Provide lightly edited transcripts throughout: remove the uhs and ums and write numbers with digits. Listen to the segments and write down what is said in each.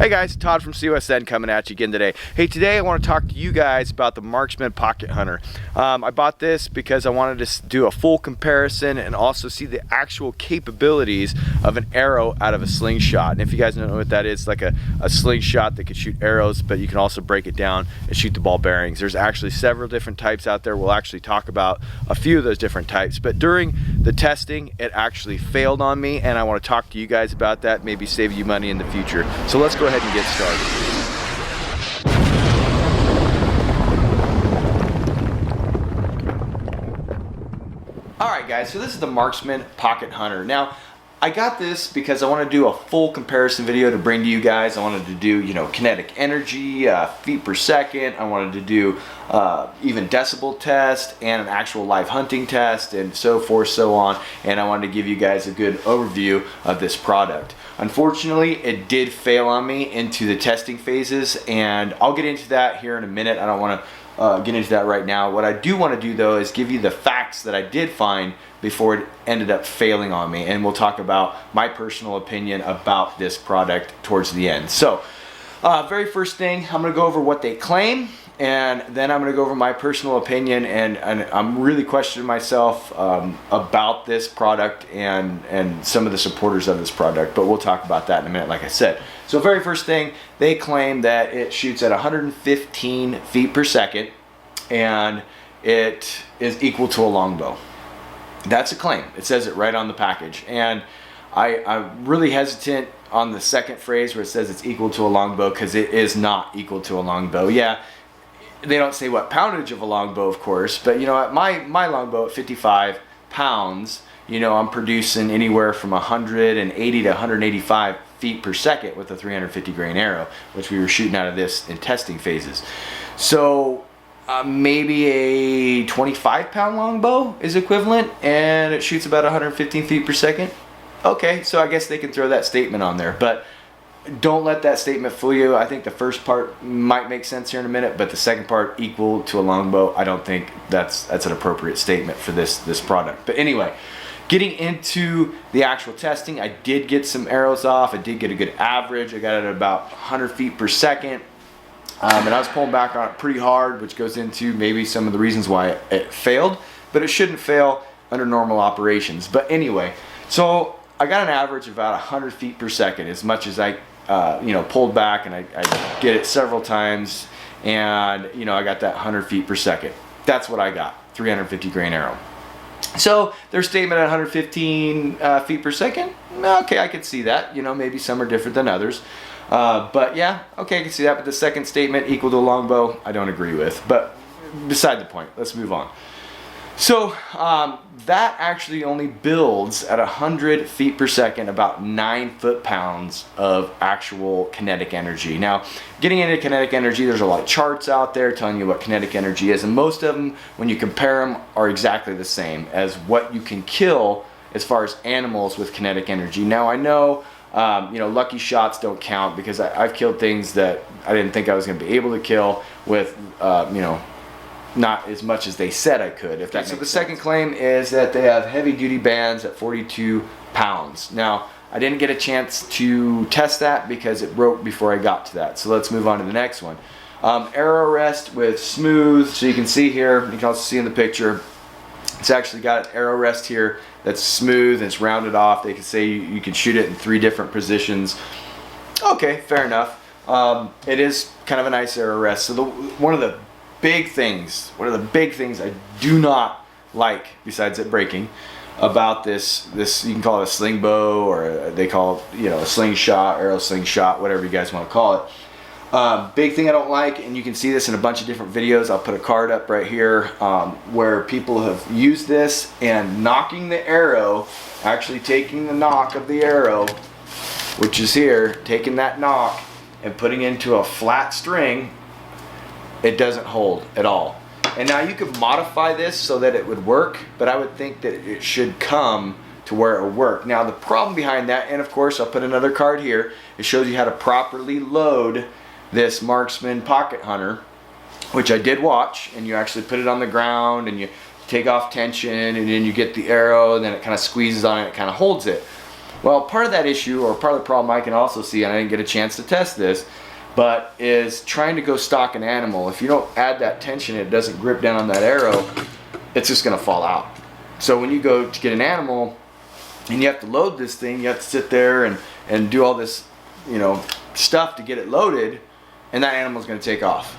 Hey guys, Todd from COSN coming at you again today. Hey, today I want to talk to you guys about the Marksmen Pocket Hunter. I bought this because I wanted to do a full comparison and also see the actual capabilities of an arrow out of a slingshot. And if you guys don't know what that is, like a slingshot that can shoot arrows, but you can also break it down and shoot the ball bearings. There's actually several different types out there. We'll actually talk about a few of those different types. But during the testing, it actually failed on me, and I want to talk to you guys about that, maybe save you money in the future. So let's go ahead and get started. Alright guys, so this is the Marksmen Pocket Hunter. Now, I got this because I want to do a full comparison video to bring to you guys. I wanted to do, kinetic energy, feet per second. I wanted to do even decibel test and an actual live hunting test and so forth, so on. And I wanted to give you guys a good overview of this product. Unfortunately, it did fail on me into the testing phases, and I'll get into that here in a minute. I don't want to get into that right now. What I do want to do though is give you the facts that I did find before it ended up failing on me, and we'll talk about my personal opinion about this product towards the end. So very first thing, I'm going to go over what they claim, and then I'm going to go over my personal opinion, and I'm really questioning myself about this product and some of the supporters of this product, but we'll talk about that in a minute, like I said. So very first thing, they claim that it shoots at 115 feet per second and it is equal to a longbow. That's a claim. It says it right on the package, and I'm really hesitant on the second phrase where it says it's equal to a longbow, because it is not equal to a longbow. Yeah, they don't say what poundage of a longbow, of course, but at my longbow at 55 pounds, I'm producing anywhere from 180 to 185 feet per second with a 350 grain arrow, which we were shooting out of this in testing phases. So maybe a 25-pound longbow is equivalent, and it shoots about 115 feet per second. Okay, so I guess they can throw that statement on there, but don't let that statement fool you. I think the first part might make sense here in a minute, but the second part, equal to a longbow, I don't think that's an appropriate statement for this product. But anyway, getting into the actual testing, I did get some arrows off. I did get a good average. I got it at about 100 feet per second. And I was pulling back on it pretty hard, which goes into maybe some of the reasons why it failed, but it shouldn't fail under normal operations. But anyway, so I got an average of about 100 feet per second, as much as I pulled back, and I get it several times, and I got that 100 feet per second. That's what I got, 350 grain arrow. So their statement at 115 feet per second, okay, I could see that. Maybe some are different than others. But yeah, okay, I can see that. But the second statement, equal to a longbow, I don't agree with. But beside the point, let's move on. So that actually only builds at 100 feet per second about 9 foot-pounds of actual kinetic energy. Now, getting into kinetic energy, there's a lot of charts out there telling you what kinetic energy is, and most of them, when you compare them, are exactly the same as what you can kill as far as animals with kinetic energy. Now, I know lucky shots don't count, because I've killed things that I didn't think I was going to be able to kill with, not as much as they said I could, if that makes sense. So the second claim is that they have heavy duty bands at 42 pounds. Now, I didn't get a chance to test that because it broke before I got to that. So let's move on to the next one. Arrow rest with smooth. So you can see here, you can also see in the picture, it's actually got an arrow rest here that's smooth and it's rounded off. They can say you can shoot it in 3 different positions. Okay, fair enough. It is kind of a nice arrow rest. So one of the big things I do not like, besides it breaking, about this you can call it a sling bow, or they call it a slingshot, arrow slingshot, whatever you guys want to call it. Big thing I don't like, and you can see this in a bunch of different videos. I'll put a card up right here where people have used this and knocking the arrow, actually taking the knock of the arrow, which is here, taking that knock and putting it into a flat string. It doesn't hold at all. And now you could modify this so that it would work, but I would think that it should come to where it will work. Now the problem behind that, and of course I'll put another card here, it shows you how to properly load this Marksmen Pocket Hunter, which I did watch, and you actually put it on the ground and you take off tension, and then you get the arrow, and then it kind of squeezes on it, it kind of holds it. Well, part of that issue, or part of the problem I can also see, and I didn't get a chance to test this, but is trying to go stock an animal. If you don't add that tension, it doesn't grip down on that arrow, it's just going to fall out. So when you go to get an animal and you have to load this thing, you have to sit there and do all this, you know, stuff to get it loaded, and that animal's going to take off.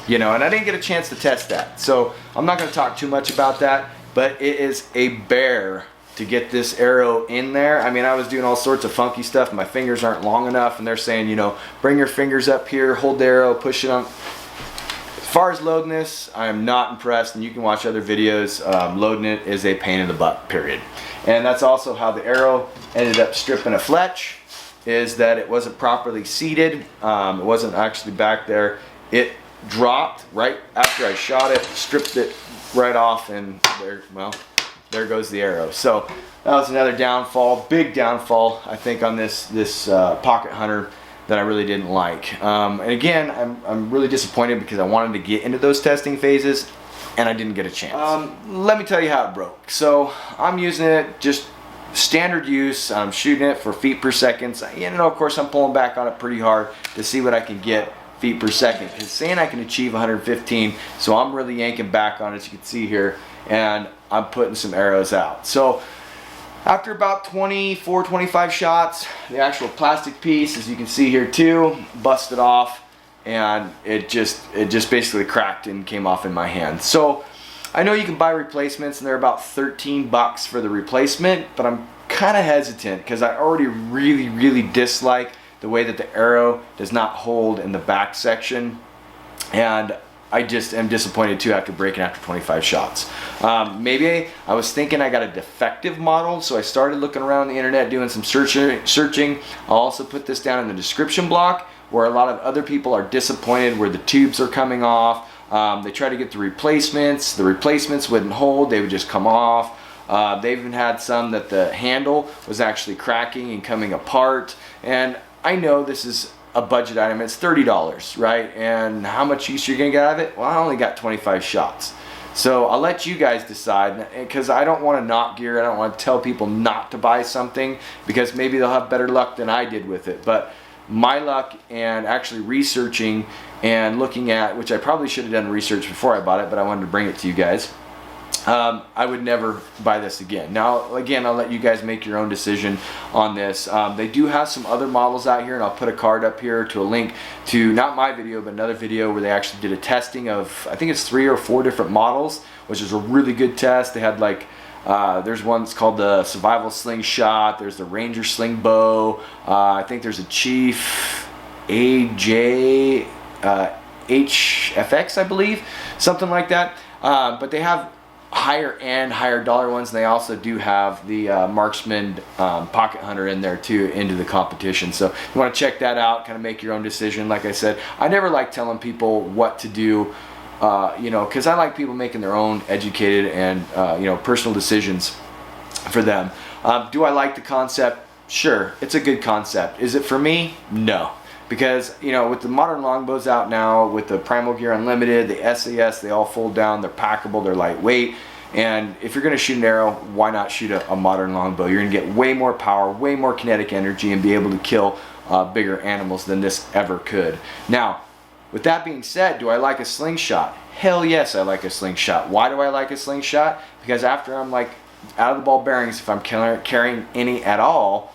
You know, and I didn't get a chance to test that. So I'm not going to talk too much about that, but it is a bear to get this arrow in there. I mean, I was doing all sorts of funky stuff. My fingers aren't long enough, and they're saying, you know, bring your fingers up here, hold the arrow, push it on. As far as loading this, I am not impressed, and you can watch other videos. Loading it is a pain in the butt, period. And that's also how the arrow ended up stripping a fletch, is that it wasn't properly seated. It wasn't actually back there. It dropped right after I shot it, stripped it right off, and there, well, there goes the arrow. So that was another downfall, big downfall, I think, on this pocket hunter that I really didn't like. And again, I'm really disappointed because I wanted to get into those testing phases and I didn't get a chance. Let me tell you how it broke. So I'm using it just standard use. I'm shooting it for feet per second. You know, of course, I'm pulling back on it pretty hard to see what I can get feet per second. It's saying I can achieve 115, so I'm really yanking back on it, as you can see here, and I'm putting some arrows out. So after about 24, 25 shots, the actual plastic piece, as you can see here too, busted off, and it just basically cracked and came off in my hand. So I know you can buy replacements, and they're about 13 bucks for the replacement, but I'm kind of hesitant because I already really dislike the way that the arrow does not hold in the back section, and I just am disappointed too after breaking after 25 shots. Maybe I was thinking I got a defective model, so I started looking around the internet doing some searching. I'll also put this down in the description block where a lot of other people are disappointed where the tubes are coming off. They try to get the replacements wouldn't hold, they would just come off. They even had some that the handle was actually cracking and coming apart, and I know this is a budget item. It's $30, right? And how much use you're gonna get out of it? Well, I only got 25 shots. So I'll let you guys decide, because I don't want to knock gear. I don't want to tell people not to buy something because maybe they'll have better luck than I did with it. But my luck and actually researching and looking at, which I probably should have done research before I bought it, but I wanted to bring it to you guys. I would never buy this again. Now, again, I'll let you guys make your own decision on this. They do have some other models out here, and I'll put a card up here to a link to, not my video, but another video where they actually did a testing of, I think it's 3 or 4 different models, which is a really good test. They had like, there's one that's called the Survival Slingshot, there's the Ranger Sling Bow, I think there's a Chief AJ HFX, I believe, something like that. But they have higher end, higher dollar ones, and they also do have the Marksmen pocket hunter in there too, into the competition. So you want to check that out, kind of make your own decision. Like I said, I never like telling people what to do, you know, because I like people making their own educated and you know, personal decisions for them. Do I like the concept? Sure, it's a good concept. Is it for me? No. Because, you know, with the modern longbows out now, with the Primal Gear Unlimited, the SAS, they all fold down, they're packable, they're lightweight. And if you're going to shoot an arrow, why not shoot a modern longbow? You're going to get way more power, way more kinetic energy, and be able to kill bigger animals than this ever could. Now, with that being said, do I like a slingshot? Hell yes, I like a slingshot. Why do I like a slingshot? Because after I'm like out of the ball bearings, if I'm carrying any at all,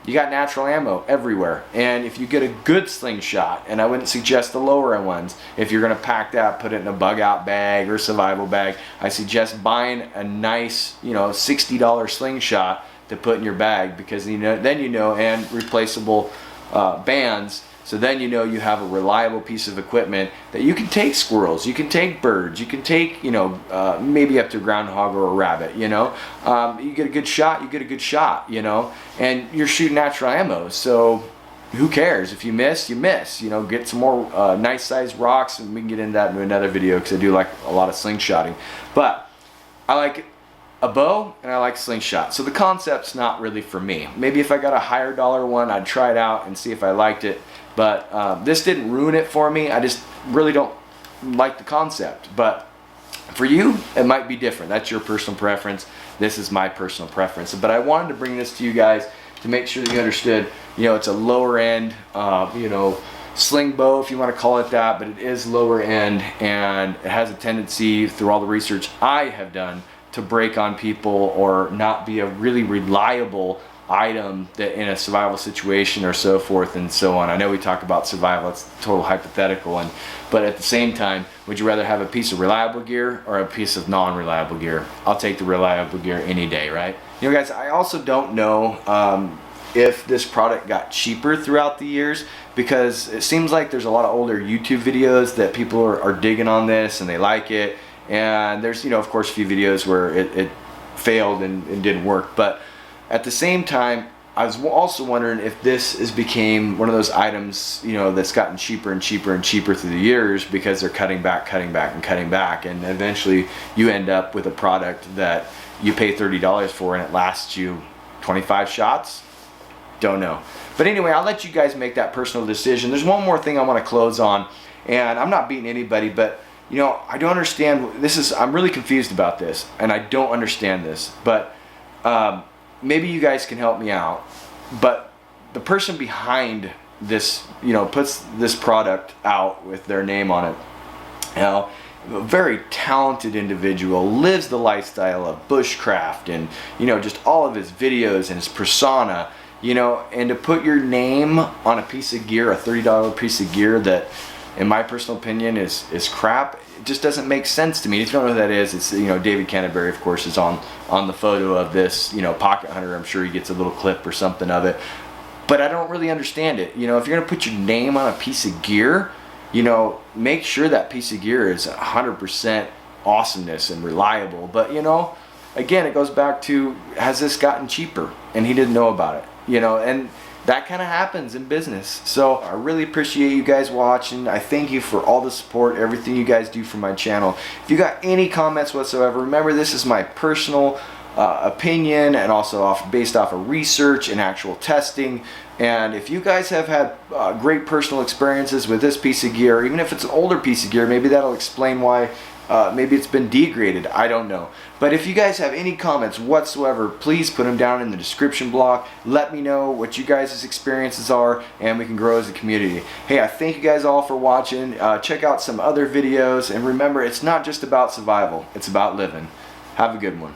you got natural ammo everywhere. And if you get a good slingshot, and I wouldn't suggest the lower end ones, if you're going to pack that, put it in a bug out bag or survival bag, I suggest buying a nice, you know, $60 slingshot to put in your bag, because you know, then you know, and replaceable bands. So then you know you have a reliable piece of equipment that you can take squirrels, you can take birds, you can take, you know, maybe up to a groundhog or a rabbit, you know. You get a good shot, you get a good shot, you know, and you're shooting natural ammo. So who cares? If you miss, you miss. You know, get some more nice sized rocks, and we can get into that in another video because I do like a lot of slingshotting. But I like a bow and I like slingshot. So the concept's not really for me. Maybe if I got a higher dollar one, I'd try it out and see if I liked it. But this didn't ruin it for me. I just really don't like the concept. But for you, it might be different. That's your personal preference. This is my personal preference. But I wanted to bring this to you guys to make sure that you understood, you know, it's a lower end, you know, sling bow, if you want to call it that, but it is lower end, and it has a tendency, through all the research I have done, to break on people or not be a really reliable item that in a survival situation or so forth and so on. I know we talk about survival, it's total hypothetical, but at the same time, would you rather have a piece of reliable gear or a piece of non-reliable gear? I'll take the reliable gear any day, right? You know, guys, I also don't know if this product got cheaper throughout the years, because it seems like there's a lot of older YouTube videos that people are digging on this and they like it, and there's, you know, of course, a few videos where it failed and didn't work. But at the same time, I was also wondering if this became one of those items, you know, that's gotten cheaper and cheaper and cheaper through the years, because they're cutting back, and eventually you end up with a product that you pay $30 for and it lasts you 25 shots. Don't know. But anyway, I'll let you guys make that personal decision. There's one more thing I want to close on, and I'm not beating anybody, but you know, I don't understand this. I'm really confused about this, and I don't understand this, but maybe you guys can help me out. But the person behind this, you know, puts this product out with their name on it. You know, a very talented individual, lives the lifestyle of bushcraft, and you know, just all of his videos and his persona. You know, and to put your name on a piece of gear, a $30 piece of gear that, in my personal opinion, is crap, it just doesn't make sense to me. If you don't know who that is, it's, you know, David Canterbury, of course, is on the photo of this, you know, pocket hunter. I'm sure he gets a little clip or something of it, but I don't really understand it. You know, if you're gonna put your name on a piece of gear, you know, make sure that piece of gear is 100% awesomeness and reliable. But you know, again, it goes back to, has this gotten cheaper and he didn't know about it? You know, and that kind of happens in business. So I really appreciate you guys watching. I thank you for all the support, everything you guys do for my channel. If you got any comments whatsoever, remember, this is my personal opinion, and also based off of research and actual testing. And if you guys have had great personal experiences with this piece of gear, even if it's an older piece of gear, maybe that'll explain why maybe it's been degraded. I don't know. But if you guys have any comments whatsoever, please put them down in the description block. Let me know what you guys' experiences are, and we can grow as a community. Hey, I thank you guys all for watching. Check out some other videos, and remember, it's not just about survival, it's about living. Have a good one.